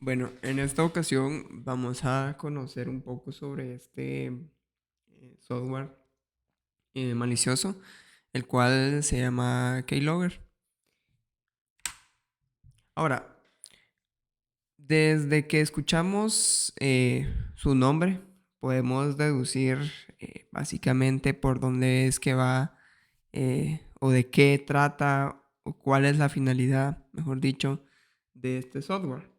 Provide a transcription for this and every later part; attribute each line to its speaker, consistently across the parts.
Speaker 1: Bueno, en esta ocasión vamos a conocer un poco sobre este software malicioso, el cual se llama Keylogger. Ahora, desde que escuchamos su nombre, podemos deducir básicamente por dónde es que va o de qué trata o cuál es la finalidad, mejor dicho, de este software.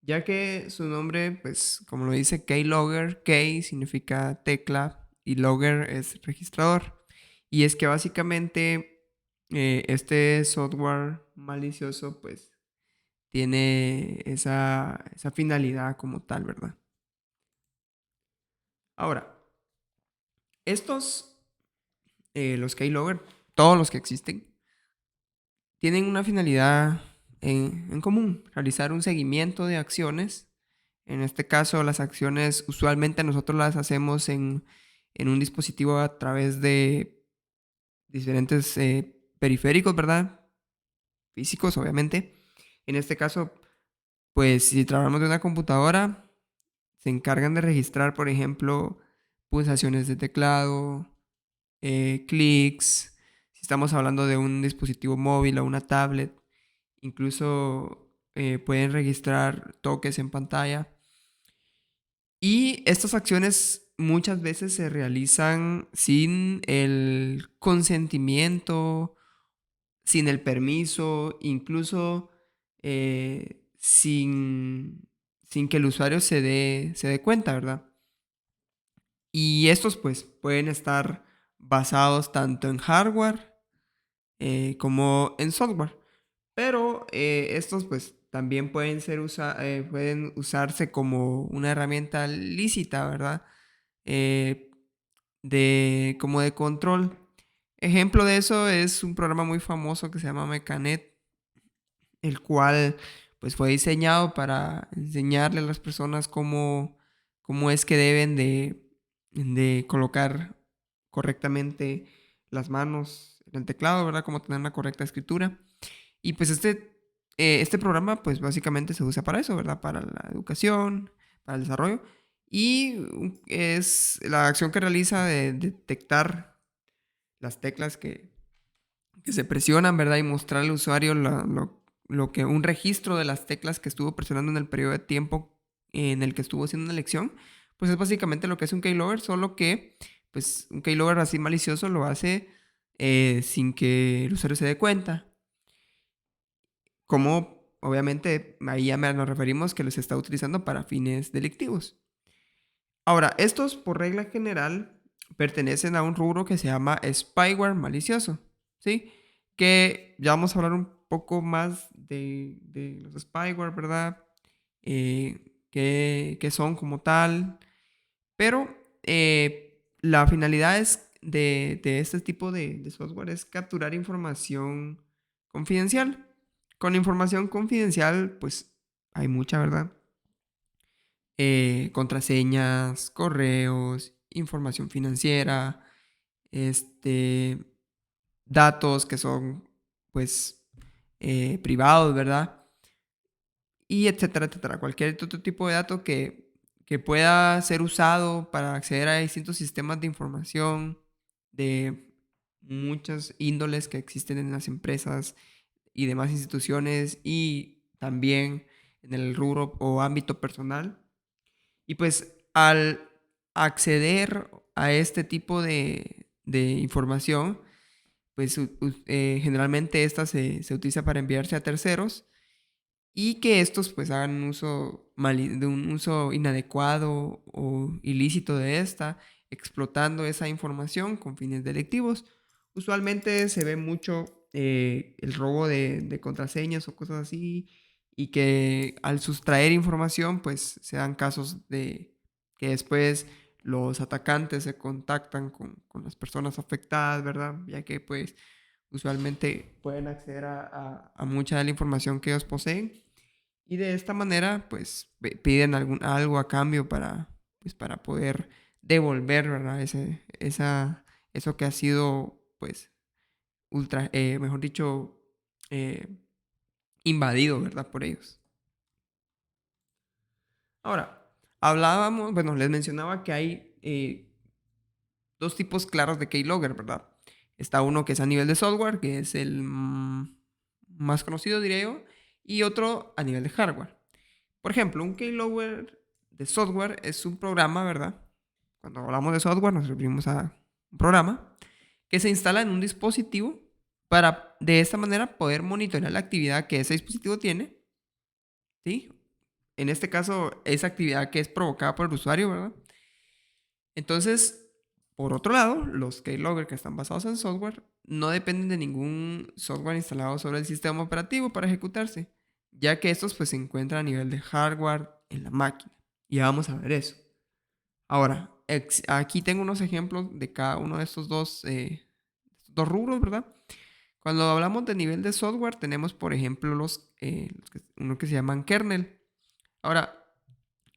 Speaker 1: Ya que su nombre, pues como lo dice Keylogger, Key significa tecla y logger es registrador. Y es que básicamente este software malicioso pues tiene esa finalidad como tal, ¿verdad? Ahora, estos, los Keylogger, todos los que existen, tienen una finalidad en común, realizar un seguimiento de acciones. En este caso, las acciones usualmente nosotros las hacemos en un dispositivo a través de diferentes periféricos, ¿verdad? Físicos, obviamente. En este caso, pues si trabajamos de una computadora, se encargan de registrar, por ejemplo, pulsaciones de teclado, clics, si estamos hablando de un dispositivo móvil o una tablet, incluso pueden registrar toques en pantalla. Y estas acciones muchas veces se realizan sin el consentimiento, sin el permiso, incluso sin que el usuario se dé cuenta, ¿verdad? Y estos pues pueden estar basados tanto en hardware como en software. Pero estos pues también pueden usarse como una herramienta lícita, ¿verdad? Eh, como de control. Ejemplo de eso es un programa muy famoso que se llama Mecanet, el cual pues fue diseñado para enseñarle a las personas cómo es que deben de colocar correctamente las manos en el teclado, ¿verdad? Cómo tener una correcta escritura. Y pues este programa pues básicamente se usa para eso, ¿verdad? Para la educación, para el desarrollo. Y es la acción que realiza de detectar las teclas que se presionan, ¿verdad? Y mostrar al usuario lo que un registro de las teclas que estuvo presionando en el periodo de tiempo en el que estuvo haciendo una elección. Pues es básicamente lo que es un keylogger, solo que pues un keylogger así malicioso lo hace sin que el usuario se dé cuenta. Como obviamente ahí ya nos referimos que los está utilizando para fines delictivos. Ahora, estos por regla general pertenecen a un rubro que se llama spyware malicioso, ¿sí? Que ya vamos a hablar un poco más de los spyware, ¿verdad? Qué son como tal. Pero la finalidad de este tipo de software es capturar información confidencial. Con información confidencial, pues hay mucha, ¿verdad? Contraseñas, correos, información financiera, este, datos que son, pues, privados, ¿verdad? Y etcétera, etcétera. Cualquier otro tipo de dato que pueda ser usado para acceder a distintos sistemas de información de muchas índoles que existen en las empresas y demás instituciones y también en el rubro o ámbito personal. Y pues al acceder a este tipo de información, pues generalmente esta se utiliza para enviarse a terceros y que estos pues hagan un uso de un uso inadecuado o ilícito de esta, explotando esa información con fines delictivos. Usualmente se ve mucho el robo de contraseñas o cosas así y que al sustraer información pues se dan casos de que después los atacantes se contactan con las personas afectadas, ¿verdad? Ya que pues usualmente pueden acceder a mucha de la información que ellos poseen y de esta manera, pues piden algo a cambio pues, para poder devolver, ¿verdad? Eso que ha sido, pues, mejor dicho, eh, invadido, ¿verdad? Por ellos. Ahora, bueno, les mencionaba que hay dos tipos claros de keylogger, ¿verdad? Está uno que es a nivel de software, que es el más conocido, diría yo, y otro a nivel de hardware. Por ejemplo, un keylogger de software es un programa, ¿verdad? Cuando hablamos de software nos referimos a un programa que se instala en un dispositivo para de esta manera poder monitorear la actividad que ese dispositivo tiene, ¿sí? En este caso, esa actividad que es provocada por el usuario, ¿verdad? Entonces, por otro lado, los keylogger que están basados en software no dependen de ningún software instalado sobre el sistema operativo para ejecutarse, ya que estos pues se encuentran a nivel de hardware en la máquina. Y vamos a ver eso. Ahora, aquí tengo unos ejemplos de cada uno de estos dos rubros, ¿verdad? Cuando hablamos de nivel de software, tenemos, por ejemplo, uno que se llaman kernel. Ahora,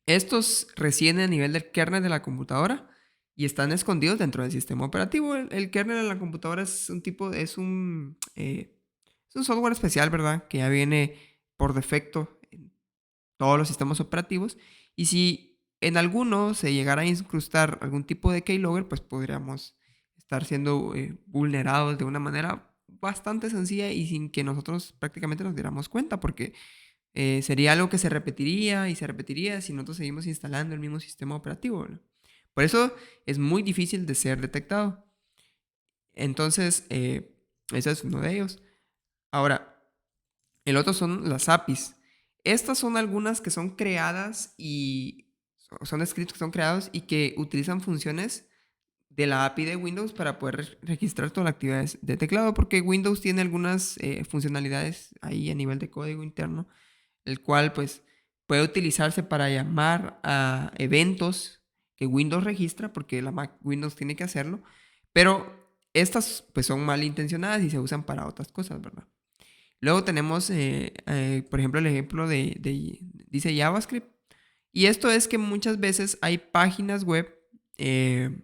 Speaker 1: estos residen a nivel del kernel de la computadora y están escondidos dentro del sistema operativo. El kernel de la computadora es es un software especial, ¿verdad? Que ya viene por defecto en todos los sistemas operativos. Y si en alguno se llegara a incrustar algún tipo de keylogger, pues podríamos estar siendo vulnerados de una manera bastante sencilla y sin que nosotros prácticamente nos diéramos cuenta, porque sería algo que se repetiría y se repetiría si nosotros seguimos instalando el mismo sistema operativo, ¿verdad? Por eso es muy difícil de ser detectado. Entonces, ese es uno de ellos. Ahora, el otro son las APIs. Estas son algunas que son creadas y son scripts que son creados y que utilizan funciones de la API de Windows para poder registrar todas las actividades de teclado, porque Windows tiene algunas funcionalidades ahí a nivel de código interno el cual pues puede utilizarse para llamar a eventos que Windows registra, porque la Mac Windows tiene que hacerlo, pero estas pues son malintencionadas y se usan para otras cosas, ¿verdad? Luego tenemos, por ejemplo, el ejemplo dice JavaScript, y esto es que muchas veces hay páginas web eh,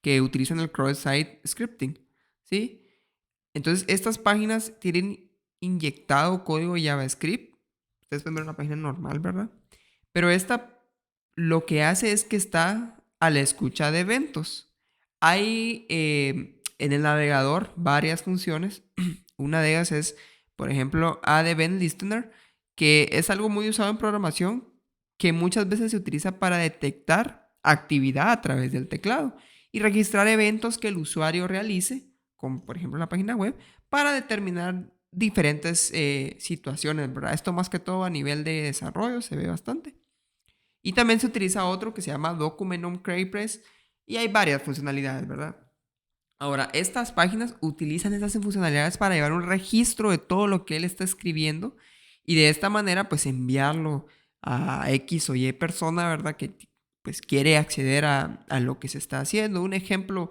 Speaker 1: que utilizan el cross-site scripting, ¿sí? Entonces, estas páginas tienen inyectado código JavaScript. Ustedes pueden ver una página normal, ¿verdad? Pero esta lo que hace es que está a la escucha de eventos. Hay en el navegador varias funciones. Una de ellas es, por ejemplo, Add Event Listener, que es algo muy usado en programación que muchas veces se utiliza para detectar actividad a través del teclado y registrar eventos que el usuario realice, como por ejemplo la página web, para determinar diferentes situaciones, ¿verdad? Esto más que todo a nivel de desarrollo se ve bastante. Y también se utiliza otro que se llama Document on CreatePress y hay varias funcionalidades, ¿verdad? Ahora, estas páginas utilizan esas funcionalidades para llevar un registro de todo lo que él está escribiendo y de esta manera pues enviarlo a X o Y persona, ¿verdad? Que pues quiere acceder a lo que se está haciendo. Un ejemplo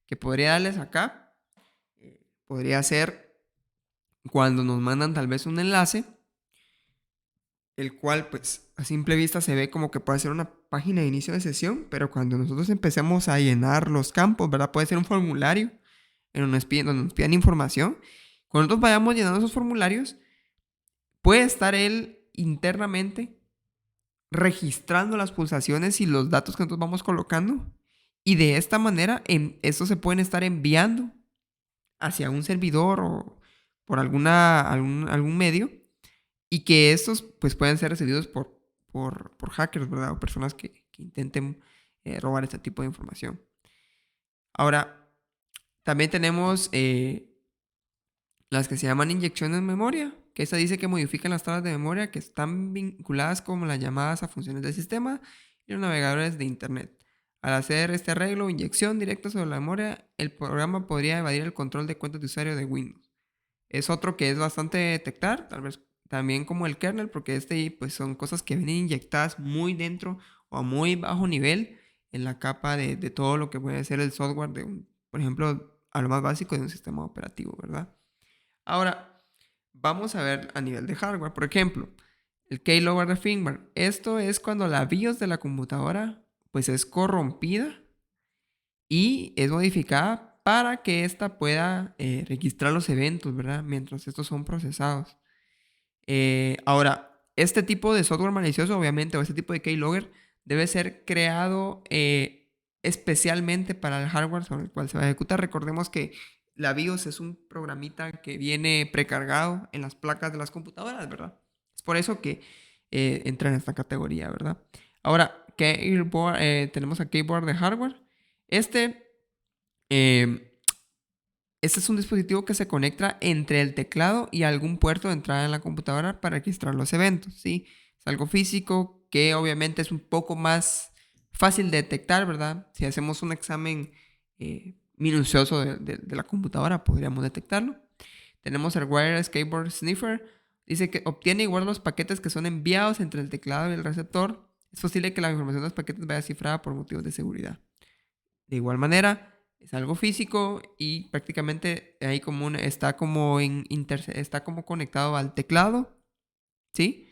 Speaker 1: que podría darles acá podría ser cuando nos mandan tal vez un enlace, el cual pues a simple vista se ve como que puede ser una página de inicio de sesión, pero cuando nosotros empecemos a llenar los campos, ¿verdad? Puede ser un formulario en donde nos pidan información. Cuando nosotros vayamos llenando esos formularios, puede estar él internamente registrando las pulsaciones y los datos que nosotros vamos colocando. Y de esta manera, estos se pueden estar enviando hacia un servidor o por algún medio. Y que estos pues pueden ser recibidos por hackers, ¿verdad? O personas que intenten robar este tipo de información. Ahora, también tenemos las que se llaman inyecciones de memoria, que esta dice que modifican las tablas de memoria que están vinculadas como las llamadas a funciones del sistema y los navegadores de Internet. Al hacer este arreglo o inyección directa sobre la memoria, el programa podría evadir el control de cuentas de usuario de Windows. Es otro que es bastante detectar, tal vez también como el kernel, porque pues son cosas que vienen inyectadas muy dentro o a muy bajo nivel en la capa de todo lo que puede ser el software por ejemplo, a lo más básico de un sistema operativo, ¿verdad? Ahora, vamos a ver a nivel de hardware. Por ejemplo, el keylogger de firmware. Esto es cuando la BIOS de la computadora pues es corrompida y es modificada para que ésta pueda registrar los eventos, ¿verdad? Mientras estos son procesados. Ahora, este tipo de software malicioso, obviamente, o este tipo de keylogger, debe ser creado especialmente para el hardware sobre el cual se va a ejecutar. Recordemos que la BIOS es un programita que viene precargado en las placas de las computadoras, ¿verdad? Es por eso que entra en esta categoría, ¿verdad? Ahora, tenemos a keyboard de hardware. Eh, este es un dispositivo que se conecta entre el teclado y algún puerto de entrada en la computadora para registrar los eventos, ¿sí? Es algo físico que obviamente es un poco más fácil de detectar, ¿verdad? Si hacemos un examen minucioso de la computadora, podríamos detectarlo. Tenemos el Wireless Keyboard Sniffer. Dice que obtiene y guarda los paquetes que son enviados entre el teclado y el receptor. Es posible que la información de los paquetes vaya cifrada por motivos de seguridad. De igual manera, es algo físico y prácticamente ahí está como conectado al teclado, ¿sí?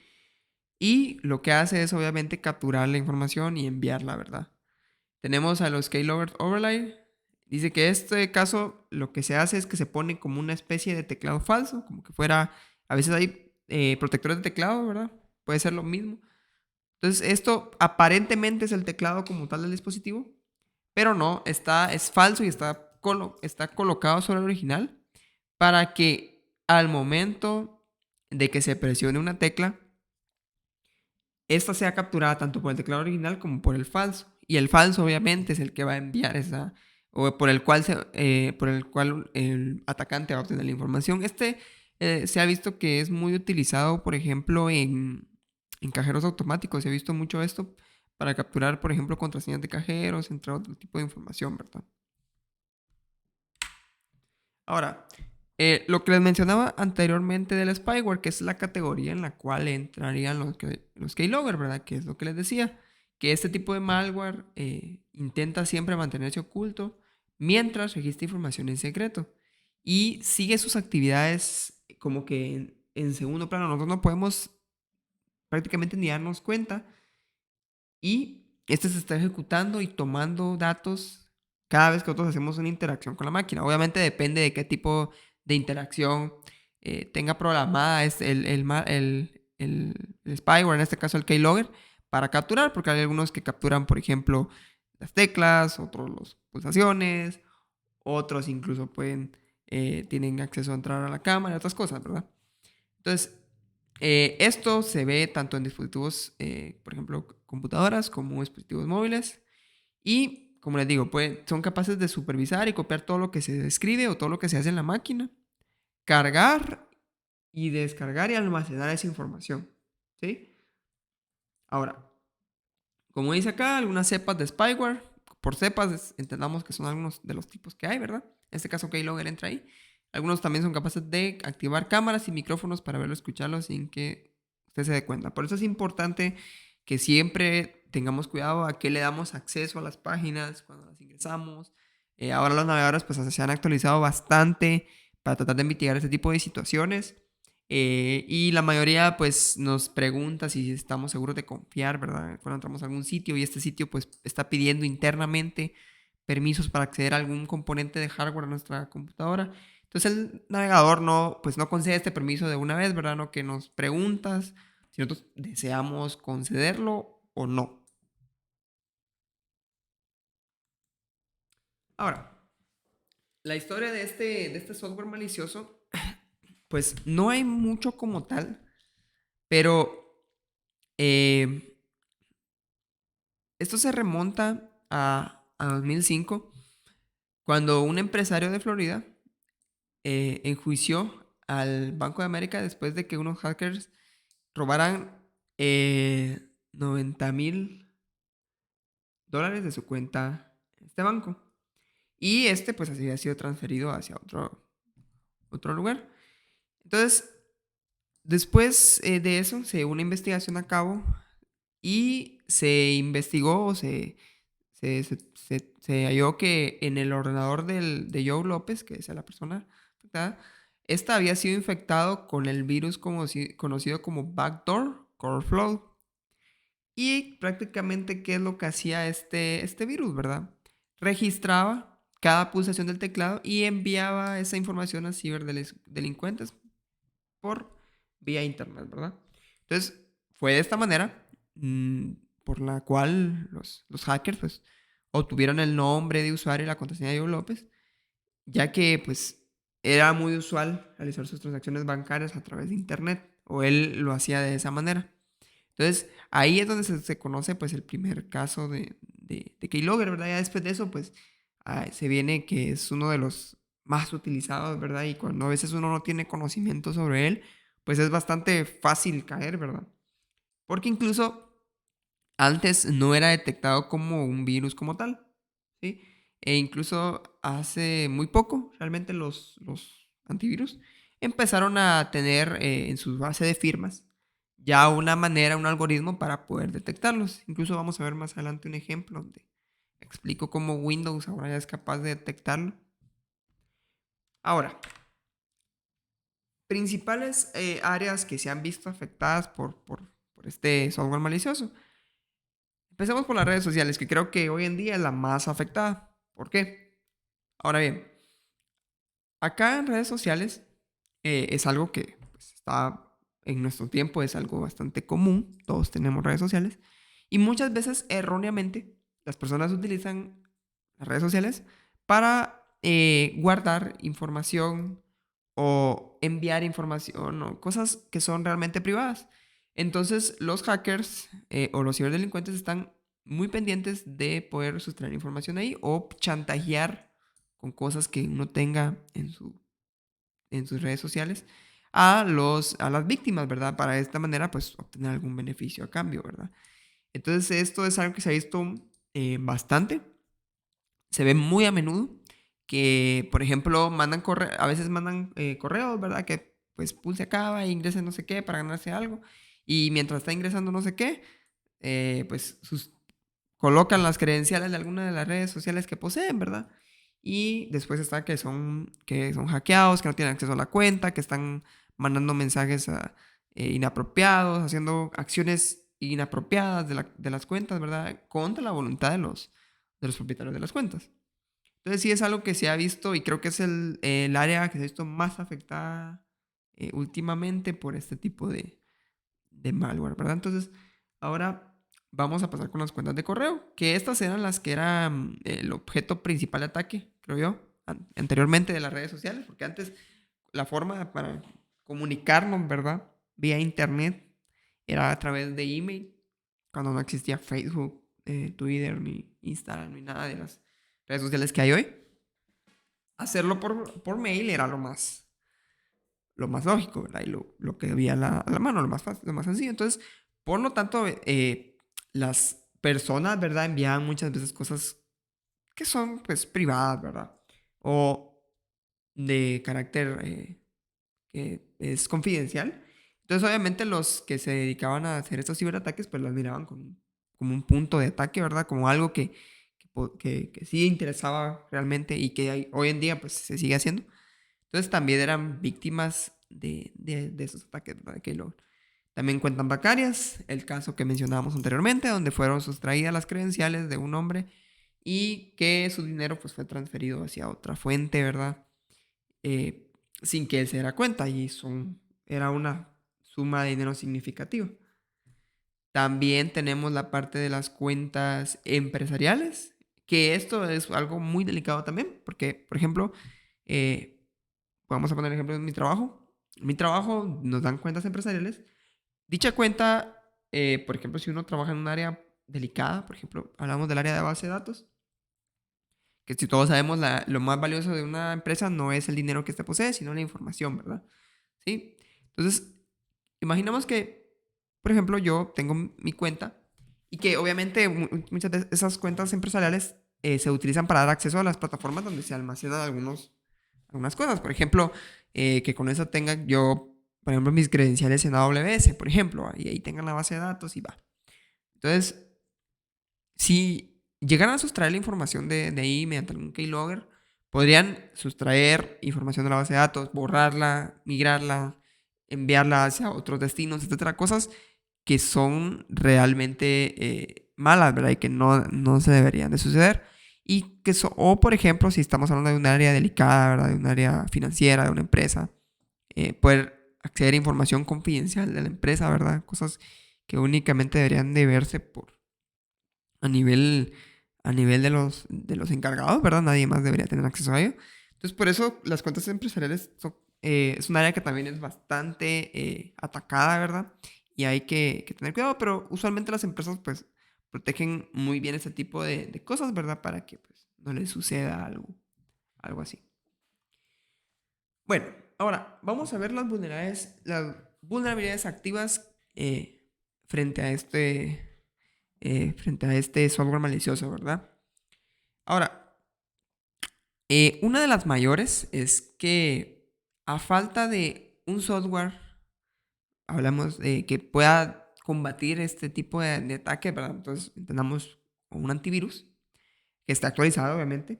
Speaker 1: Y lo que hace es obviamente capturar la información y enviarla, ¿verdad? Tenemos a los Keylogger Overlay. Dice que en este caso lo que se hace es que se pone como una especie de teclado falso, como que fuera, a veces hay protectores de teclado, ¿verdad? Puede ser lo mismo. Entonces esto aparentemente es el teclado como tal del dispositivo, pero no, es falso y está colocado sobre el original para que al momento de que se presione una tecla, esta sea capturada tanto por el teclado original como por el falso. Y el falso obviamente es el que va a enviar o por el cual el atacante va a obtener la información. Se ha visto que es muy utilizado, por ejemplo, en cajeros automáticos. Se ha visto mucho esto para capturar, por ejemplo, contraseñas de cajeros, entre otro tipo de información, ¿verdad? Ahora, lo que les mencionaba anteriormente del spyware, que es la categoría en la cual entrarían los keylogger, ¿verdad? Que es lo que les decía, que este tipo de malware intenta siempre mantenerse oculto mientras registra información en secreto y sigue sus actividades como que en segundo plano. Nosotros no podemos prácticamente ni darnos cuenta y este se está ejecutando y tomando datos cada vez que nosotros hacemos una interacción con la máquina. Obviamente depende de qué tipo de interacción tenga programada el spyware, en este caso el keylogger, para capturar, porque hay algunos que capturan, por ejemplo, las teclas, otros las pulsaciones, otros incluso tienen acceso a entrar a la cámara y otras cosas, ¿verdad? Entonces, esto se ve tanto en dispositivos, por ejemplo, computadoras como dispositivos móviles. Y, como les digo, son capaces de supervisar y copiar todo lo que se escribe o todo lo que se hace en la máquina, cargar y descargar y almacenar esa información. ¿Sí? Ahora, como dice acá, algunas cepas de spyware. Por cepas, entendamos que son algunos de los tipos que hay, ¿verdad? En este caso, Keylogger entra ahí. Algunos también son capaces de activar cámaras y micrófonos para verlo, escucharlo sin que usted se dé cuenta. Por eso es importante que siempre tengamos cuidado a qué le damos acceso a las páginas cuando las ingresamos. Ahora los navegadores pues se han actualizado bastante para tratar de mitigar este tipo de situaciones. Y la mayoría pues nos pregunta si estamos seguros de confiar, ¿verdad? Cuando entramos a algún sitio y este sitio pues está pidiendo internamente permisos para acceder a algún componente de hardware a nuestra computadora. Entonces el navegador no concede este permiso de una vez, ¿verdad? No que nos preguntas si nosotros deseamos concederlo o no. Ahora, la historia de este software malicioso, pues no hay mucho como tal, pero eh, esto se remonta a 2005, cuando un empresario de Florida enjuició al Banco de América después de que unos hackers robaran $90,000 de su cuenta en este banco. Y este pues así había sido transferido hacia otro lugar. Entonces, después de eso, se dio una investigación a cabo y se investigó, se halló que en el ordenador de Joe López, que es la persona afectada, esta había sido infectado con el virus conocido como Backdoor Core Flow. Y prácticamente, ¿qué es lo que hacía este virus, verdad? Registraba cada pulsación del teclado y enviaba esa información a ciberdelincuentes por vía internet, ¿verdad? Entonces, fue de esta manera por la cual los hackers pues, obtuvieron el nombre de usuario y la contraseña de Diego López, ya que pues era muy usual realizar sus transacciones bancarias a través de internet, o él lo hacía de esa manera. Entonces, ahí es donde se conoce pues el primer caso de Keylogger, ¿verdad? Ya después de eso, pues se viene que es uno de los más utilizados, ¿verdad? Y cuando a veces uno no tiene conocimiento sobre él, pues es bastante fácil caer, ¿verdad? Porque incluso antes no era detectado como un virus como tal, ¿sí? E incluso hace muy poco, realmente los antivirus empezaron a tener en su base de firmas ya una manera, un algoritmo para poder detectarlos. Incluso vamos a ver más adelante un ejemplo donde explico cómo Windows ahora ya es capaz de detectarlo. Ahora, principales áreas que se han visto afectadas por este software malicioso. Empecemos por las redes sociales, que creo que hoy en día es la más afectada. ¿Por qué? Ahora bien, acá en redes sociales es algo que pues, está en nuestro tiempo, es algo bastante común. Todos tenemos redes sociales. Y muchas veces, erróneamente, las personas utilizan las redes sociales para guardar información o enviar información o cosas que son realmente privadas. Entonces, los hackers o los ciberdelincuentes están muy pendientes de poder sustraer información ahí o chantajear con cosas que uno tenga en sus redes sociales a las víctimas, ¿verdad? Para de esta manera, pues, obtener algún beneficio a cambio, ¿verdad? Entonces, esto es algo que se ha visto bastante. Se ve muy a menudo que, por ejemplo, a veces mandan correos, ¿verdad? Que, pues, pulse acá e ingrese no sé qué para ganarse algo. Y mientras está ingresando no sé qué, pues, colocan las credenciales de alguna de las redes sociales que poseen, ¿verdad? Y después está que son hackeados, que no tienen acceso a la cuenta, que están mandando mensajes inapropiados, haciendo acciones inapropiadas de las cuentas, ¿verdad? Contra la voluntad de los propietarios de las cuentas. Entonces sí es algo que se ha visto y creo que es el área que se ha visto más afectada últimamente por este tipo de malware, ¿verdad? Entonces, ahora vamos a pasar con las cuentas de correo, que estas eran las que eran el objeto principal de ataque, creo yo, anteriormente de las redes sociales, porque antes la forma para comunicarnos, ¿verdad? Vía internet era a través de email, cuando no existía Facebook, Twitter, ni Instagram, ni nada de las redes sociales que hay hoy. Hacerlo por mail era lo más lógico, ¿verdad? Y lo que había a la mano, lo más fácil, lo más sencillo. Entonces, por lo tanto, las personas, ¿verdad? Envían muchas veces cosas que son, pues, privadas, ¿verdad? O de carácter que es confidencial. Entonces, obviamente, los que se dedicaban a hacer estos ciberataques, pues, los miraban como un punto de ataque, ¿verdad? Como algo que sí interesaba realmente y que hoy en día, pues, se sigue haciendo. Entonces también eran víctimas de esos ataques, ¿verdad? También cuentan bancarias, el caso que mencionábamos anteriormente, donde fueron sustraídas las credenciales de un hombre y que su dinero pues, fue transferido hacia otra fuente, ¿verdad? Sin que él se diera cuenta y era una suma de dinero significativa. También tenemos la parte de las cuentas empresariales, que esto es algo muy delicado también, porque, por ejemplo, eh, vamos a poner el ejemplo de mi trabajo. En mi trabajo nos dan cuentas empresariales. Dicha cuenta, por ejemplo, si uno trabaja en un área delicada, por ejemplo, hablamos del área de base de datos, que si todos sabemos, lo más valioso de una empresa no es el dinero que éste posee, sino la información, ¿verdad? ¿Sí? Entonces, imaginemos que, por ejemplo, yo tengo mi cuenta y que obviamente muchas de esas cuentas empresariales se utilizan para dar acceso a las plataformas donde se almacenan algunas cosas. Por ejemplo, que con eso tenga yo, por ejemplo, mis credenciales en AWS, por ejemplo, y ahí tengan la base de datos y va. Entonces, si llegaran a sustraer la información de ahí mediante algún keylogger, podrían sustraer información de la base de datos, borrarla, migrarla, enviarla hacia otros destinos, etcétera. Cosas que son realmente malas, ¿verdad? Y que no se deberían de suceder. O por ejemplo, si estamos hablando de un área delicada, ¿verdad? De un área financiera, de una empresa, poder acceder a información confidencial de la empresa, ¿verdad? Cosas que únicamente deberían de verse a nivel, a nivel de los encargados, ¿verdad? Nadie más debería tener acceso a ello. Entonces, por eso las cuentas empresariales es un área que también es bastante atacada, ¿verdad? Y hay que tener cuidado, pero usualmente las empresas pues protegen muy bien ese tipo de cosas, ¿verdad? Para que pues no les suceda algo así. Bueno, ahora vamos a ver las vulnerabilidades activas frente a frente a este software malicioso, ¿verdad? Ahora, una de las mayores es que a falta de un software, hablamos de que pueda combatir este tipo de ataque, ¿verdad? Entonces, entendamos un antivirus que esté actualizado, obviamente,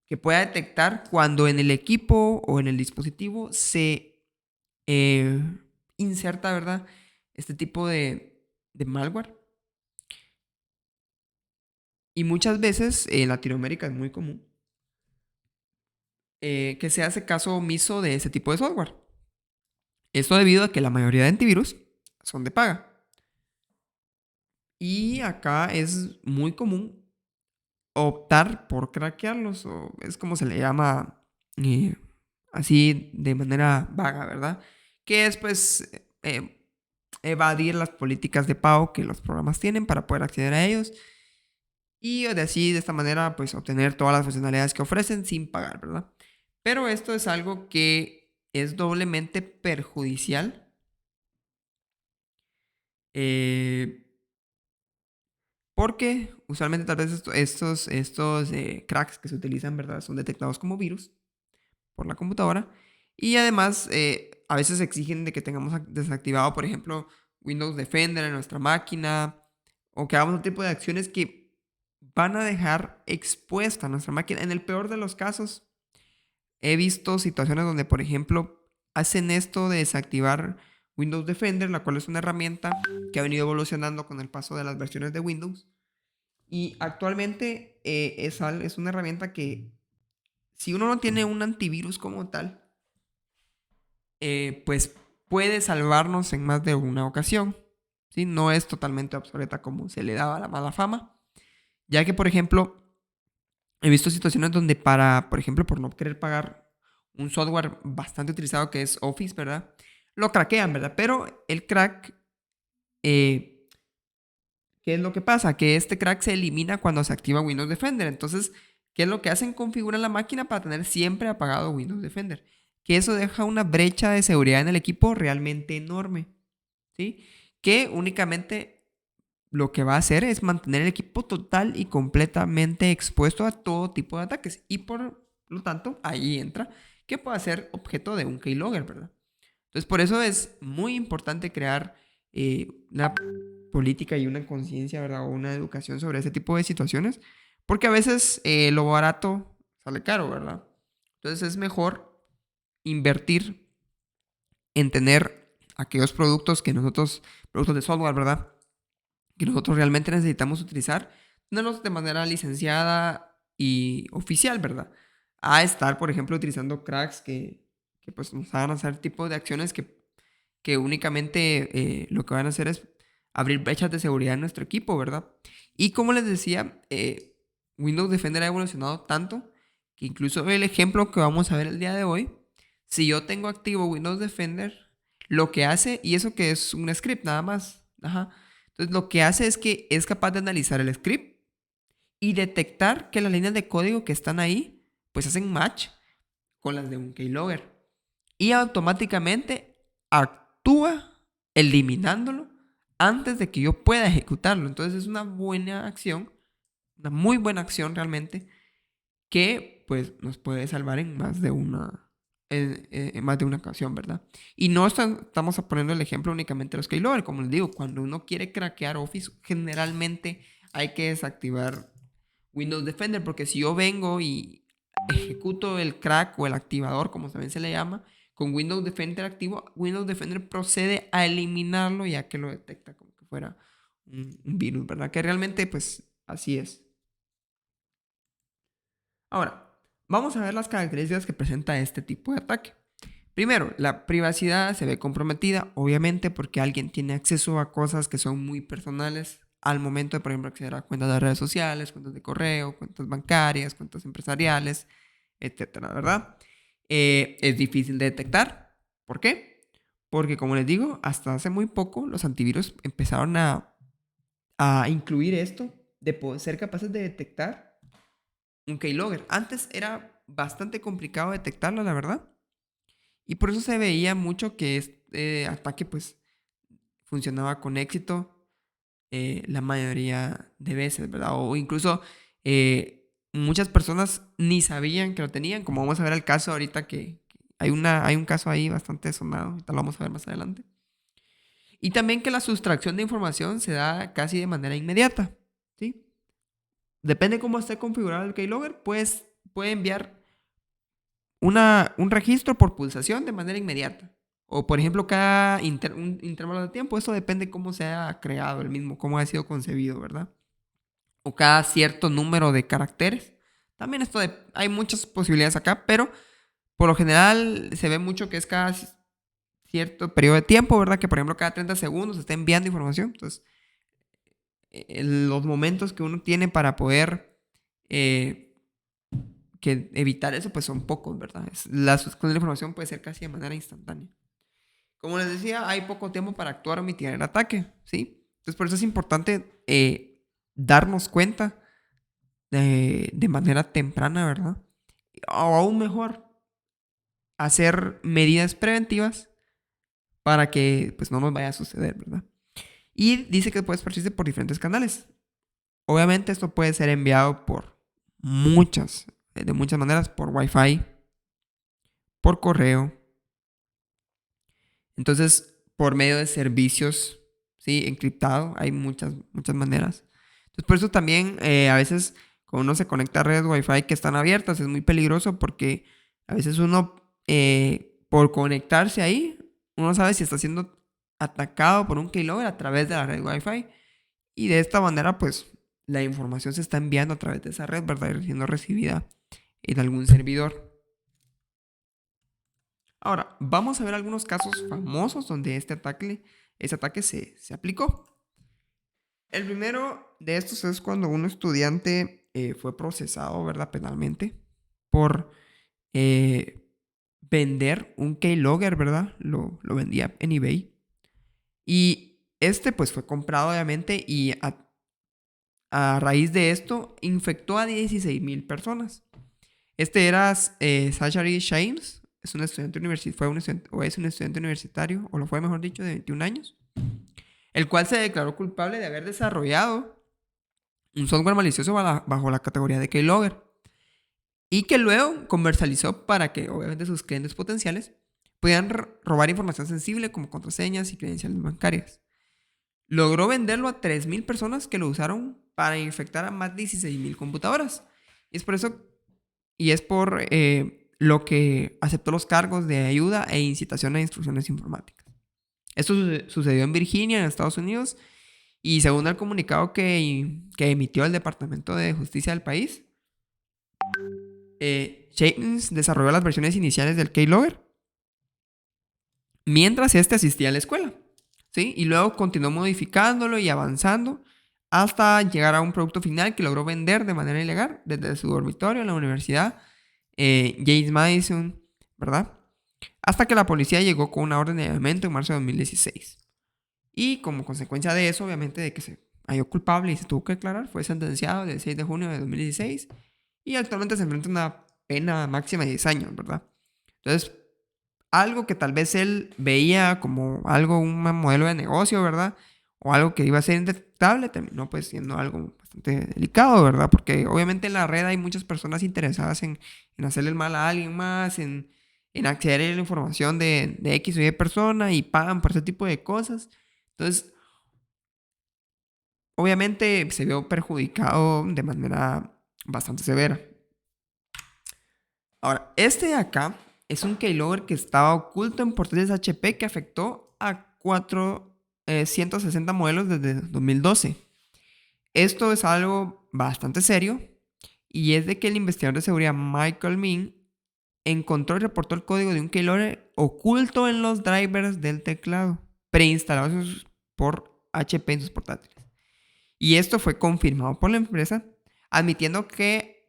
Speaker 1: que pueda detectar cuando en el equipo o en el dispositivo se eh, inserta, ¿verdad? Este tipo de malware. Y muchas veces en Latinoamérica es muy común que se hace caso omiso de ese tipo de software. Esto debido a que la mayoría de antivirus son de paga. Y acá es muy común optar por craquearlos, o es como se le llama eh, así de manera vaga, ¿verdad? Que es pues evadir las políticas de pago que los programas tienen para poder acceder a ellos y de así, de esta manera, pues obtener todas las funcionalidades que ofrecen sin pagar, ¿verdad? Pero esto es algo que es doblemente perjudicial. eh, Porque usualmente tal vez estos cracks que se utilizan, ¿verdad? Son detectados como virus por la computadora. Y además, a veces exigen de que tengamos desactivado, por ejemplo, Windows Defender en nuestra máquina. O que hagamos otro tipo de acciones que van a dejar expuesta nuestra máquina. En el peor de los casos, he visto situaciones donde, por ejemplo, hacen esto de desactivar Windows Defender, la cual es una herramienta que ha venido evolucionando con el paso de las versiones de Windows. Y actualmente es una herramienta que si uno no tiene un antivirus como tal, pues puede salvarnos en más de una ocasión. ¿Sí? No es totalmente obsoleta como se le daba la mala fama. Ya que, por ejemplo, he visto situaciones donde por ejemplo, por no querer pagar un software bastante utilizado que es Office, ¿verdad? Lo craquean, ¿verdad? Pero el crack, eh, ¿qué es lo que pasa? Que este crack se elimina cuando se activa Windows Defender. Entonces, ¿qué es lo que hacen? Configuran la máquina para tener siempre apagado Windows Defender. Que eso deja una brecha de seguridad en el equipo realmente enorme. ¿Sí? Que únicamente lo que va a hacer es mantener el equipo total y completamente expuesto a todo tipo de ataques. Y por lo tanto, ahí entra que pueda ser objeto de un keylogger, ¿verdad? Entonces, por eso es muy importante crear una política y una conciencia, ¿verdad? O una educación sobre ese tipo de situaciones, porque a veces lo barato sale caro, ¿verdad? Entonces es mejor invertir en tener aquellos productos de software, ¿verdad? Que nosotros realmente necesitamos utilizar, tenerlos de manera licenciada y oficial, ¿verdad? A estar, por ejemplo, utilizando cracks que pues nos hagan hacer tipo de acciones que únicamente lo que van a hacer es abrir brechas de seguridad en nuestro equipo, ¿verdad? Y como les decía, Windows Defender ha evolucionado tanto que incluso el ejemplo que vamos a ver el día de hoy, si yo tengo activo Windows Defender, lo que hace, y eso que es un script nada más, ajá, entonces lo que hace es que es capaz de analizar el script y detectar que las líneas de código que están ahí, pues hacen match con las de un keylogger y automáticamente actúa eliminándolo antes de que yo pueda ejecutarlo. Entonces es una buena acción, una muy buena acción realmente que pues nos puede salvar en más de en más de una ocasión, ¿verdad? Y no estamos poniendo el ejemplo únicamente de los keylogger, como les digo, cuando uno quiere craquear Office, generalmente hay que desactivar Windows Defender, porque si yo vengo y ejecuto el crack o el activador, como también se le llama, con Windows Defender activo, Windows Defender procede a eliminarlo ya que lo detecta como que fuera un virus, ¿verdad? Que realmente pues así es. Ahora, vamos a ver las características que presenta este tipo de ataque. Primero, la privacidad se ve comprometida, obviamente, porque alguien tiene acceso a cosas que son muy personales al momento de, por ejemplo, acceder a cuentas de redes sociales, cuentas de correo, cuentas bancarias, cuentas empresariales, etcétera, ¿verdad? Es difícil de detectar. ¿Por qué? Porque, como les digo, hasta hace muy poco los antivirus empezaron a incluir esto de poder ser capaces de detectar un keylogger. Antes era bastante complicado detectarlo, la verdad. Y por eso se veía mucho que este ataque pues funcionaba con éxito la mayoría de veces, ¿verdad? O incluso muchas personas ni sabían que lo tenían, como vamos a ver el caso ahorita que hay un caso ahí bastante sonado, ahorita lo vamos a ver más adelante. Y también que la sustracción de información se da casi de manera inmediata, ¿sí? Depende cómo esté configurado el keylogger, pues puede enviar un registro por pulsación de manera inmediata. O, por ejemplo, cada un intervalo de tiempo. Eso depende cómo se ha creado el mismo, cómo ha sido concebido, ¿verdad? O cada cierto número de caracteres. También hay muchas posibilidades acá, pero por lo general se ve mucho que es cada cierto periodo de tiempo, ¿verdad? Que, por ejemplo, cada 30 segundos se está enviando información. Entonces, los momentos que uno tiene para poder que evitar eso, pues son pocos, ¿verdad? La sustracción de la información puede ser casi de manera instantánea. Como les decía, hay poco tiempo para actuar o mitigar el ataque, ¿sí? Entonces, por eso es importante darnos cuenta de manera temprana, ¿verdad? O aún mejor, hacer medidas preventivas para que pues, no nos vaya a suceder, ¿verdad? Y dice que puedes persistir por diferentes canales. Obviamente esto puede ser enviado por de muchas maneras, por Wi-Fi, por correo. Entonces, por medio de servicios, ¿sí? Encriptado, hay muchas maneras. Entonces, por eso también a veces cuando uno se conecta a redes Wi-Fi que están abiertas, es muy peligroso porque a veces uno, por conectarse ahí, uno sabe si está siendo atacado por un keylogger a través de la red Wi-Fi. Y de esta manera, pues, la información se está enviando a través de esa red, ¿verdad? Y siendo recibida en algún servidor. Ahora, vamos a ver algunos casos famosos donde este ataque se aplicó. El primero de estos es cuando un estudiante fue procesado, ¿verdad? Penalmente por vender un keylogger, ¿verdad? Lo vendía en eBay. Y este pues fue comprado obviamente y a raíz de esto infectó a 16,000 personas. Este era Zachary James, es un estudiante fue un estudiante, o es un estudiante universitario, o lo fue mejor dicho, de 21 años, el cual se declaró culpable de haber desarrollado un software malicioso bajo la categoría de keylogger y que luego comercializó para que obviamente sus clientes potenciales pudieran robar información sensible como contraseñas y credenciales bancarias. Logró venderlo a 3,000 personas que lo usaron para infectar a más de 16,000 computadoras. Y es por eso, y es por lo que aceptó los cargos de ayuda e incitación a instrucciones informáticas. Esto sucedió en Virginia, en Estados Unidos, y según el comunicado que emitió el Departamento de Justicia del país, James desarrolló las versiones iniciales del keylogger mientras este asistía a la escuela, ¿sí? Y luego continuó modificándolo y avanzando hasta llegar a un producto final que logró vender de manera ilegal desde su dormitorio en la universidad James Madison, ¿verdad? Hasta que la policía llegó con una orden de allanamiento en marzo de 2016. Y como consecuencia de eso, obviamente, de que se halló culpable y se tuvo que declarar, fue sentenciado el 6 de junio de 2016 y actualmente se enfrenta a una pena máxima de 10 años, ¿verdad? Entonces, algo que tal vez él veía como algo, un modelo de negocio, ¿verdad? O algo que iba a ser indetectable, terminó pues siendo algo bastante delicado, ¿verdad? Porque obviamente en la red hay muchas personas interesadas en hacerle el mal a alguien más, en acceder a la información de X o Y persona y pagan por ese tipo de cosas. Entonces, obviamente se vio perjudicado de manera bastante severa. Ahora, este de acá es un keylogger que estaba oculto en portátiles HP que afectó a 460 modelos desde 2012. Esto es algo bastante serio y es de que el investigador de seguridad Michael Min encontró y reportó el código de un keylogger oculto en los drivers del teclado, preinstalados por HP en sus portátiles. Y esto fue confirmado por la empresa, admitiendo que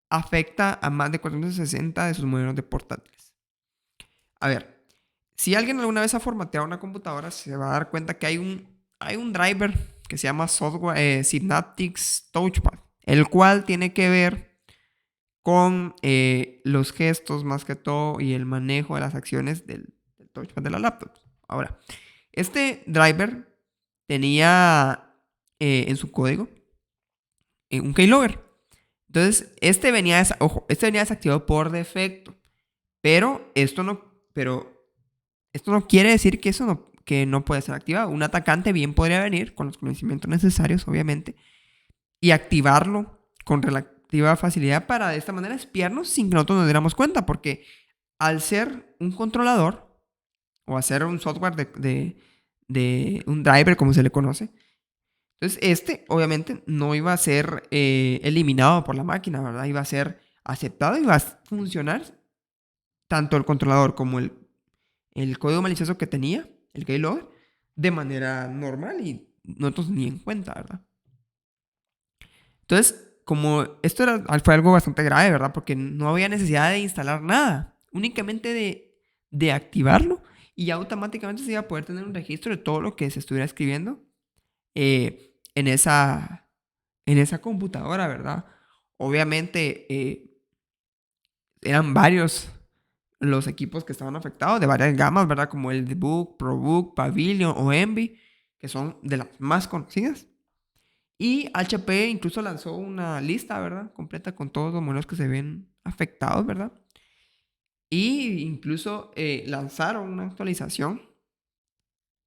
Speaker 1: afecta a más de 460 de sus modelos de portátiles. A ver, si alguien alguna vez ha formateado una computadora, se va a dar cuenta que hay un driver que se llama software Synaptics Touchpad, el cual tiene que ver con los gestos más que todo y el manejo de las acciones del touchpad de la laptop. Ahora, este driver tenía en su código un keylogger. Entonces, este venía desactivado por defecto. Pero esto no quiere decir que no puede ser activado. Un atacante bien podría venir con los conocimientos necesarios, obviamente, y activarlo con relativa facilidad para de esta manera espiarnos sin que nosotros nos diéramos cuenta. Porque al ser un controlador o hacer un software de un driver, como se le conoce, entonces este obviamente no iba a ser eliminado por la máquina, ¿verdad? Iba a ser aceptado y iba a funcionar tanto el controlador como el código malicioso que tenía, el keylogger, de manera normal y nosotros ni en cuenta, ¿verdad? Entonces, como fue algo bastante grave, ¿verdad? Porque no había necesidad de instalar nada, únicamente de activarlo y automáticamente se iba a poder tener un registro de todo lo que se estuviera escribiendo en esa computadora, ¿verdad? Obviamente eran varios los equipos que estaban afectados, de varias gamas, ¿verdad? Como el Book, ProBook, Pavilion o Envy, que son de las más conocidas. Y HP incluso lanzó una lista, ¿verdad? Completa con todos los modelos que se ven afectados, ¿verdad? Y incluso lanzaron una actualización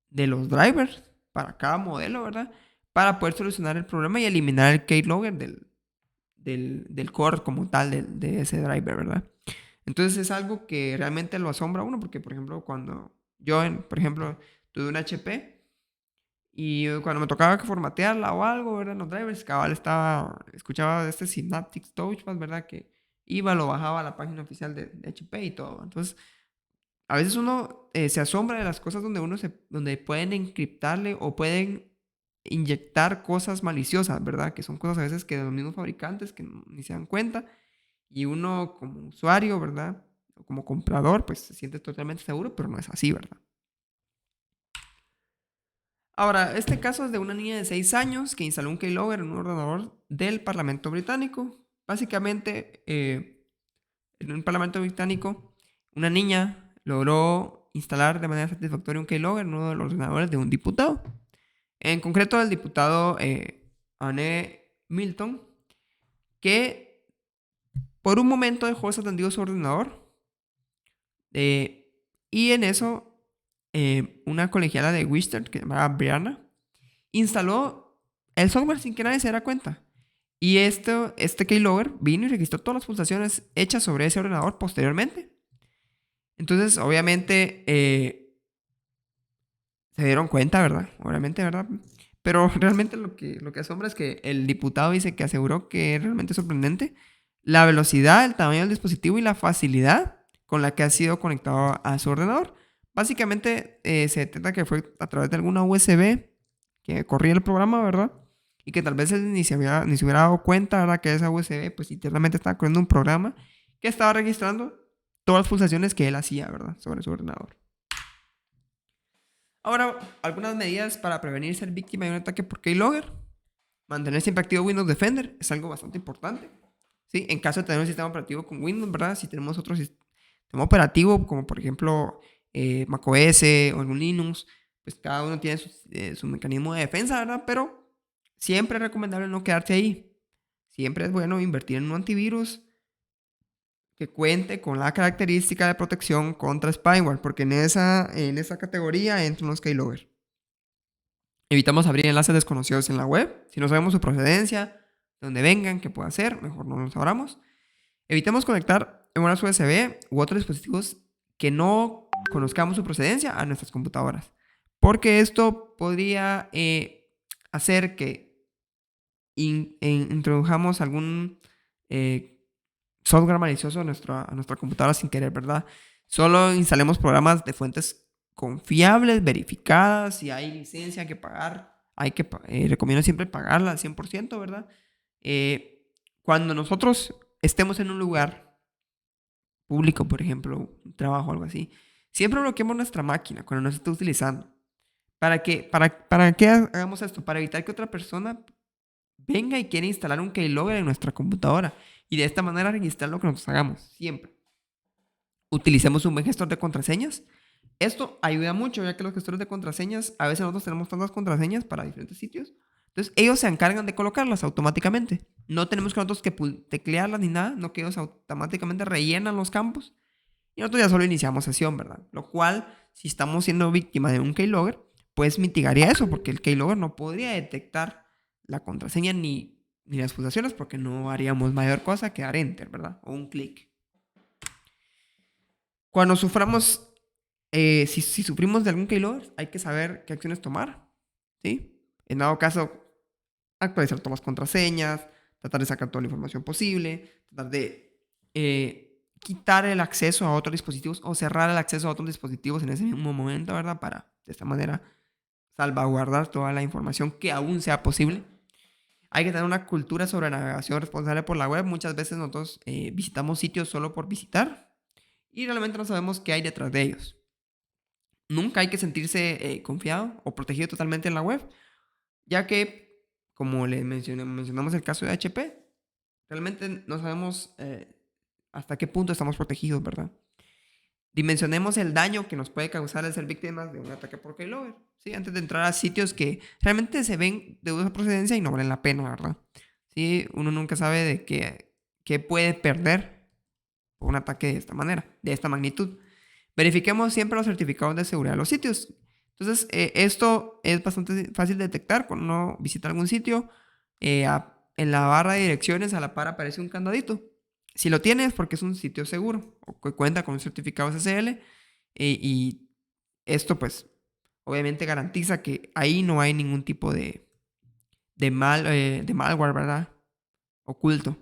Speaker 1: de los drivers para cada modelo, ¿verdad? Para poder solucionar el problema y eliminar el keylogger del core como tal de ese driver, ¿verdad? Entonces es algo que realmente lo asombra a uno porque, por ejemplo, cuando yo, por ejemplo, tuve un HP y cuando me tocaba que formatearla o algo, ¿verdad? En los drivers, cabal escuchaba de este Synaptics Touchpad, ¿verdad? Que iba, lo bajaba a la página oficial de HP y todo. Entonces, a veces uno se asombra de las cosas donde pueden encriptarle o pueden inyectar cosas maliciosas, ¿verdad? Que son cosas a veces que de los mismos fabricantes que ni se dan cuenta y uno como usuario, ¿verdad? O como comprador, pues se siente totalmente seguro, pero no es así, ¿verdad? Ahora, este caso es de una niña de 6 años que instaló un keylogger en un ordenador del Parlamento Británico. Básicamente, en un Parlamento Británico, una niña logró instalar de manera satisfactoria un keylogger en uno de los ordenadores de un diputado. En concreto, el diputado Anne Milton, que por un momento dejó desatendido su ordenador. Y en eso, una colegiala de Worcester, que se llamaba Brianna, instaló el software sin que nadie se diera cuenta. Y este keylogger vino y registró todas las pulsaciones hechas sobre ese ordenador posteriormente. Entonces, obviamente, se dieron cuenta, ¿verdad? Obviamente, ¿verdad? Pero realmente lo que asombra es que el diputado dice que aseguró que es realmente sorprendente la velocidad, el tamaño del dispositivo y la facilidad con la que ha sido conectado a su ordenador. Básicamente, se detecta que fue a través de alguna USB que corría el programa, ¿verdad? Y que tal vez él ni se hubiera dado cuenta, ¿verdad? Que esa USB, pues internamente estaba corriendo un programa que estaba registrando todas las pulsaciones que él hacía, ¿verdad? Sobre su ordenador. Ahora, algunas medidas para prevenir ser víctima de un ataque por keylogger. Mantener siempre activo Windows Defender es algo bastante importante. ¿Sí? En caso de tener un sistema operativo con Windows, ¿verdad? Si tenemos otro sistema operativo, como por ejemplo macOS o algún Linux, pues cada uno tiene su mecanismo de defensa, ¿verdad? Pero siempre es recomendable no quedarse ahí. Siempre es bueno invertir en un antivirus que cuente con la característica de protección contra spyware, porque en esa categoría entran los keylogger. Evitamos abrir enlaces desconocidos en la web. Si no sabemos su procedencia, de dónde vengan, qué puede hacer, mejor no los abramos. Evitemos conectar memorias USB u otros dispositivos que no conozcamos su procedencia a nuestras computadoras, porque esto podría hacer que introdujamos algún software malicioso a nuestra computadora sin querer, ¿verdad? Solo instalemos programas de fuentes confiables, verificadas. Si hay licencia que pagar, recomiendo siempre pagarla al 100%, ¿verdad? Cuando nosotros estemos en un lugar público, por ejemplo, un trabajo o algo así, siempre bloqueemos nuestra máquina cuando no se esté utilizando. ¿Para qué hagamos esto? Para evitar que otra persona venga y quiera instalar un keylogger en nuestra computadora y de esta manera registrar lo que nosotros hagamos. Siempre. Utilicemos un buen gestor de contraseñas. Esto ayuda mucho, ya que los gestores de contraseñas, a veces nosotros tenemos tantas contraseñas para diferentes sitios. Entonces, ellos se encargan de colocarlas automáticamente. No tenemos que nosotros que teclearlas ni nada, no que ellos automáticamente rellenan los campos. Y nosotros ya solo iniciamos sesión, ¿verdad? Lo cual, si estamos siendo víctima de un keylogger, pues mitigaría eso, porque el keylogger no podría detectar la contraseña ni las pulsaciones, porque no haríamos mayor cosa que dar enter, ¿verdad? O un clic. Cuando suframos, si sufrimos de algún keylogger, hay que saber qué acciones tomar, ¿sí? En dado caso, actualizar todas las contraseñas, tratar de sacar toda la información posible, tratar de quitar el acceso a otros dispositivos o cerrar el acceso a otros dispositivos en ese mismo momento, ¿verdad? Para, de esta manera, salvaguardar toda la información que aún sea posible. Hay que tener una cultura sobre navegación responsable por la web. Muchas veces nosotros visitamos sitios solo por visitar y realmente no sabemos qué hay detrás de ellos. Nunca hay que sentirse confiado o protegido totalmente en la web, ya que, como mencionamos el caso de HP, realmente no sabemos hasta qué punto estamos protegidos, ¿verdad? Dimensionemos el daño que nos puede causar el ser víctimas de un ataque por keylogger, ¿sí? Antes de entrar a sitios que realmente se ven de dudosa procedencia y no valen la pena, ¿verdad? ¿Sí? Uno nunca sabe de qué puede perder por un ataque de esta manera, de esta magnitud. Verifiquemos siempre los certificados de seguridad de los sitios. Entonces, esto es bastante fácil de detectar cuando uno visita algún sitio. En la barra de direcciones a la par aparece un candadito. Si lo tienes, porque es un sitio seguro o que cuenta con un certificado SSL, y esto pues obviamente garantiza que ahí no hay ningún tipo de malware, ¿verdad? Oculto.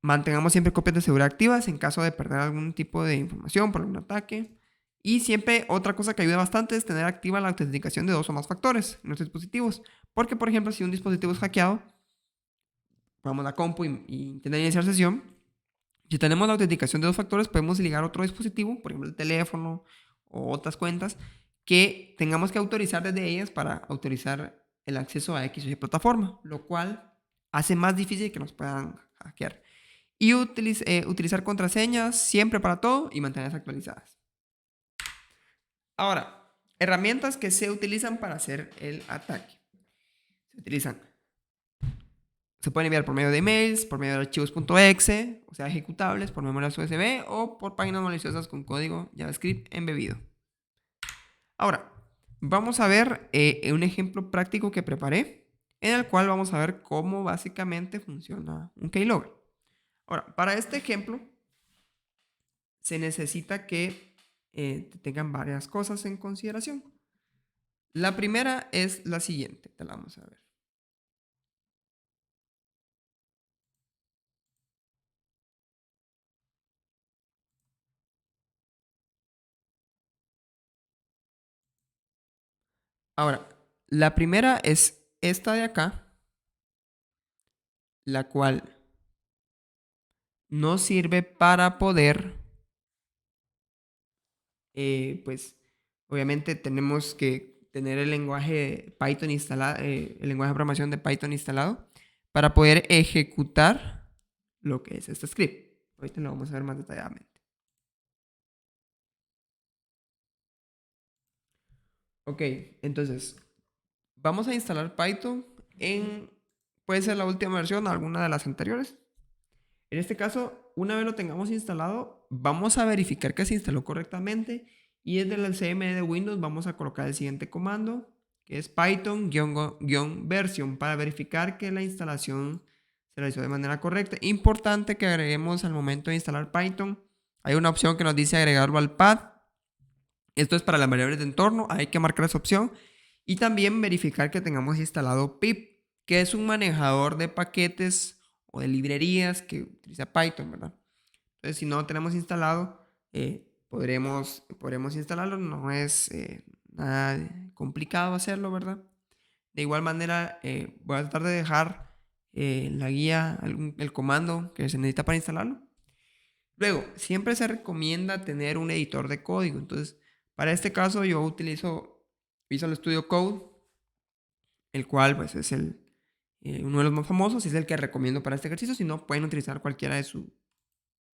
Speaker 1: Mantengamos siempre copias de seguridad activas en caso de perder algún tipo de información por algún ataque. Y siempre otra cosa que ayuda bastante es tener activa la autenticación de 2 o más factores en nuestros dispositivos. Porque, por ejemplo, si un dispositivo es hackeado, vamos a la compu y intentar iniciar sesión. Si tenemos la autenticación de 2 factores, podemos ligar otro dispositivo, por ejemplo el teléfono o otras cuentas, que tengamos que autorizar desde ellas para autorizar el acceso a X o Y plataforma, lo cual hace más difícil que nos puedan hackear. Y utilizar contraseñas siempre para todo y mantenerlas actualizadas. Ahora, herramientas que se utilizan para hacer el ataque. Se pueden enviar por medio de emails, por medio de archivos.exe, o sea, ejecutables, por memorias USB o por páginas maliciosas con código JavaScript embebido. Ahora, vamos a ver un ejemplo práctico que preparé, en el cual vamos a ver cómo básicamente funciona un keylogger. Ahora, para este ejemplo, se necesita que tengan varias cosas en consideración. La primera es la siguiente, te la vamos a ver. Ahora, la primera es esta de acá, la cual nos sirve para poder, pues, obviamente tenemos que tener el lenguaje Python instalado, el lenguaje de programación de Python instalado para poder ejecutar lo que es este script. Ahorita lo vamos a ver más detalladamente. Ok, entonces, vamos a instalar Python puede ser la última versión o alguna de las anteriores. En este caso, una vez lo tengamos instalado, vamos a verificar que se instaló correctamente y desde el CMD de Windows vamos a colocar el siguiente comando, que es python-version, para verificar que la instalación se realizó de manera correcta. Importante que agreguemos al momento de instalar Python, hay una opción que nos dice agregarlo al pad. Esto es para las variables de entorno, hay que marcar esa opción. Y también verificar que tengamos instalado pip, que es un manejador de paquetes o de librerías que utiliza Python, ¿verdad? Entonces, si no lo tenemos instalado, podremos instalarlo. No es nada complicado hacerlo, ¿verdad? De igual manera, voy a tratar de dejar en la guía el comando que se necesita para instalarlo. Luego, siempre se recomienda tener un editor de código. Entonces, para este caso yo utilizo Visual Studio Code, el cual pues es uno de los más famosos y es el que recomiendo para este ejercicio. Si no, pueden utilizar cualquiera de su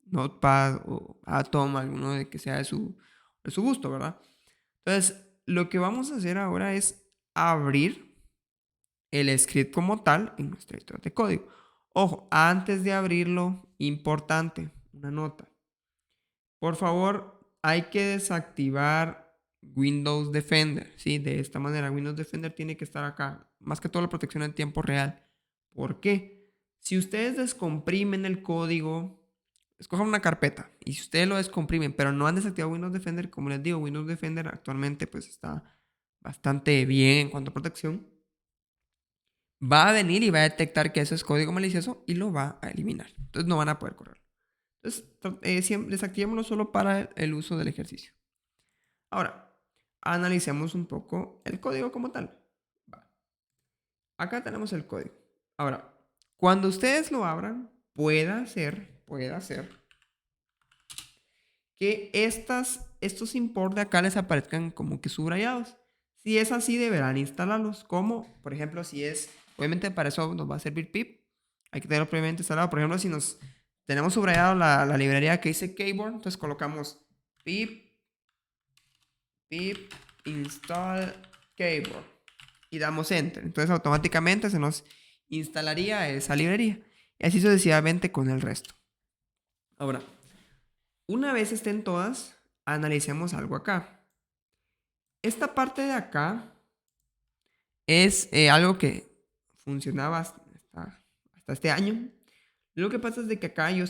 Speaker 1: Notepad o Atom, alguno de que sea de su gusto, ¿verdad? Entonces, lo que vamos a hacer ahora es abrir el script como tal en nuestro editor de código. Ojo, antes de abrirlo, importante, una nota. Por favor, hay que desactivar Windows Defender, ¿sí? De esta manera, Windows Defender tiene que estar acá. Más que todo la protección en tiempo real. ¿Por qué? Si ustedes descomprimen el código, escojan una carpeta. Y si ustedes lo descomprimen, pero no han desactivado Windows Defender, como les digo, Windows Defender actualmente pues está bastante bien en cuanto a protección. Va a venir y va a detectar que eso es código malicioso y lo va a eliminar. Entonces no van a poder correr. Entonces, desactivémoslo solo para el uso del ejercicio. Ahora, analicemos un poco el código como tal. Va. Acá tenemos el código. Ahora, cuando ustedes lo abran, puede ser que estos import de acá les aparezcan como que subrayados. Si es así, deberán instalarlos. Como, por ejemplo, si es, obviamente para eso nos va a servir pip. Hay que tenerlo previamente instalado. Por ejemplo, si nos tenemos subrayado la librería que dice keyboard, entonces colocamos pip install keyboard y damos enter. Entonces automáticamente se nos instalaría esa librería. Y así sucesivamente con el resto. Ahora, una vez estén todas, analicemos algo acá. Esta parte de acá es algo que funcionaba hasta este año. Lo que pasa es de que acá yo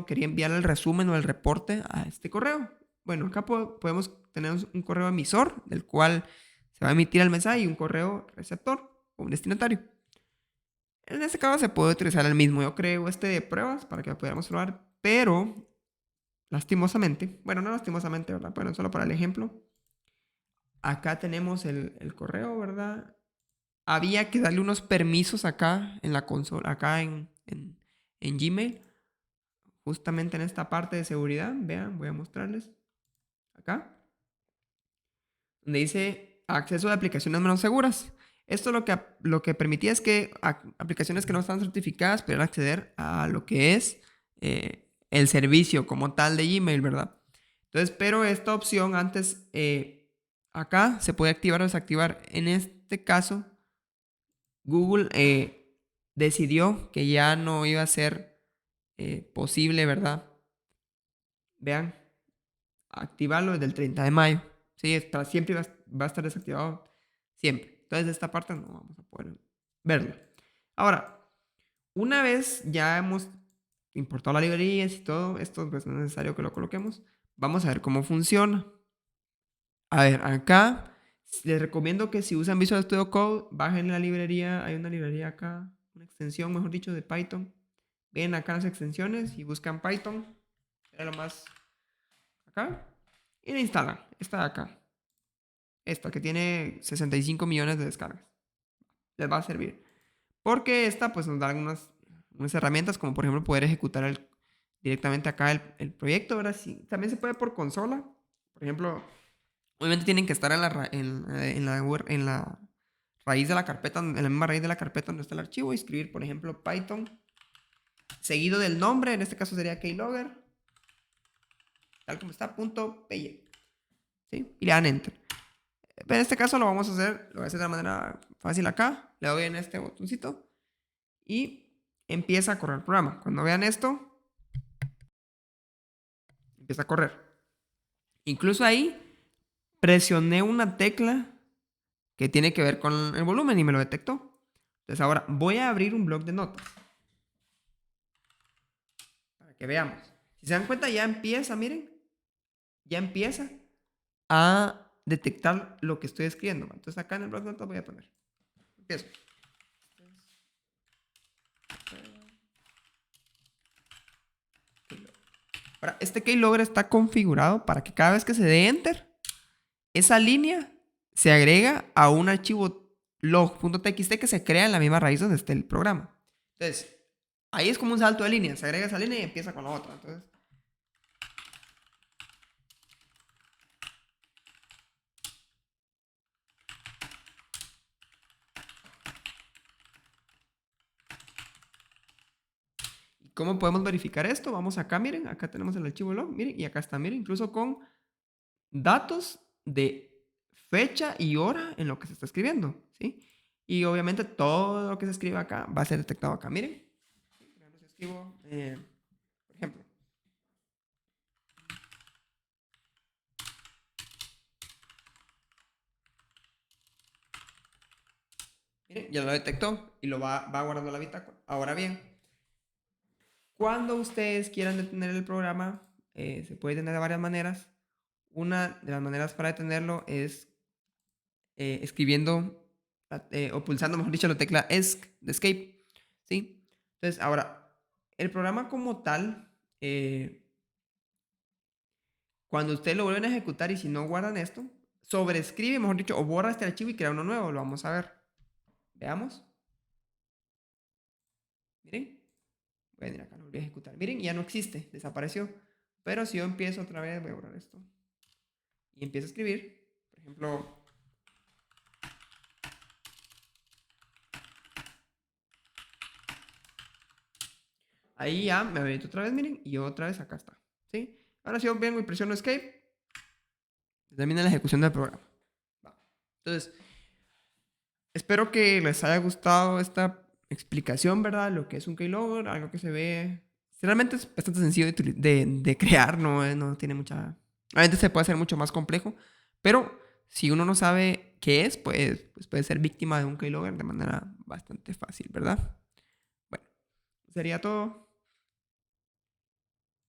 Speaker 1: quería enviar el resumen o el reporte a este correo. Bueno, acá podemos tener un correo emisor, del cual se va a emitir el mensaje, y un correo receptor o un destinatario. En este caso se puede utilizar el mismo. Yo creo este de pruebas para que lo pudiéramos probar, pero lastimosamente, bueno, no lastimosamente, ¿verdad? Bueno, solo para el ejemplo. Acá tenemos el correo, ¿verdad? Había que darle unos permisos acá en la consola, acá en Gmail, justamente en esta parte de seguridad. Vean, voy a mostrarles acá, donde dice acceso de aplicaciones menos seguras. Esto lo que permitía es que aplicaciones que no están certificadas pudieran acceder a lo que es el servicio como tal de Gmail, ¿verdad? Entonces, pero esta opción antes, acá se puede activar o desactivar. En este caso, Google decidió que ya no iba a ser posible, ¿verdad? Vean, activarlo desde el 30 de mayo. Sí, siempre va a estar desactivado. Siempre. Entonces, de esta parte no vamos a poder verlo. Ahora, una vez ya hemos importado las librerías y todo, esto pues no es necesario que lo coloquemos. Vamos a ver cómo funciona. A ver, acá les recomiendo que si usan Visual Studio Code, bajen la librería. Hay una librería acá, una extensión, mejor dicho, de Python. Ven acá las extensiones y buscan Python. Era lo más acá. Y la instalan. Esta de acá. Esta que tiene 65 millones de descargas. Les va a servir. Porque esta pues nos da unas herramientas como por ejemplo poder ejecutar directamente acá el proyecto. ¿Verdad? Sí, también se puede por consola. Por ejemplo, obviamente tienen que estar en la raíz de la carpeta, en la misma raíz de la carpeta donde está el archivo, y escribir, por ejemplo, Python, seguido del nombre, en este caso sería keylogger, tal como está, .py, ¿sí? Y le dan enter. En este caso lo voy a hacer de la manera fácil acá, le doy en este botoncito y empieza a correr el programa. Cuando vean esto, empieza a correr. Incluso ahí presioné una tecla que tiene que ver con el volumen y me lo detectó. Entonces ahora voy a abrir un bloc de notas para que veamos. Si se dan cuenta, ya empieza, miren, ya empieza a detectar lo que estoy escribiendo. Entonces acá en el bloc de notas voy a poner. Empiezo. Ahora, este keylogger está configurado para que cada vez que se dé enter, esa línea se agrega a un archivo log.txt que se crea en la misma raíz donde esté el programa. Entonces, ahí es como un salto de línea. Se agrega esa línea y empieza con la otra. Entonces, ¿cómo podemos verificar esto? Vamos acá, miren, acá tenemos el archivo log, miren, y acá está, miren, incluso con datos de fecha y hora en lo que se está escribiendo, ¿sí? Y obviamente todo lo que se escribe acá va a ser detectado acá, miren. Por ejemplo, si escribo, por ejemplo, miren, ya lo detectó y lo va guardando la bitácora. Ahora bien, cuando ustedes quieran detener el programa, se puede detener de varias maneras. Una de las maneras para detenerlo es escribiendo o pulsando, mejor dicho, la tecla ESC de escape. ¿Sí? Entonces, ahora, el programa como tal, cuando ustedes lo vuelven a ejecutar y si no guardan esto, sobreescribe, mejor dicho, o borra este archivo y crea uno nuevo. Lo vamos a ver. Veamos. Miren. Voy a venir acá, lo voy a ejecutar. Miren, ya no existe, desapareció. Pero si yo empiezo otra vez, voy a borrar esto. Y empiezo a escribir. Por ejemplo, ahí ya me habilito otra vez, miren, y otra vez acá está. ¿Sí? Ahora si yo vengo y presiono Escape, termina la ejecución del programa. Va. Entonces, espero que les haya gustado esta explicación, ¿verdad? Lo que es un keylogger, algo que se ve... Realmente es bastante sencillo de crear, no tiene mucha... Obviamente se puede hacer mucho más complejo, pero si uno no sabe qué es, pues puede ser víctima de un keylogger de manera bastante fácil, ¿verdad? Bueno, sería todo.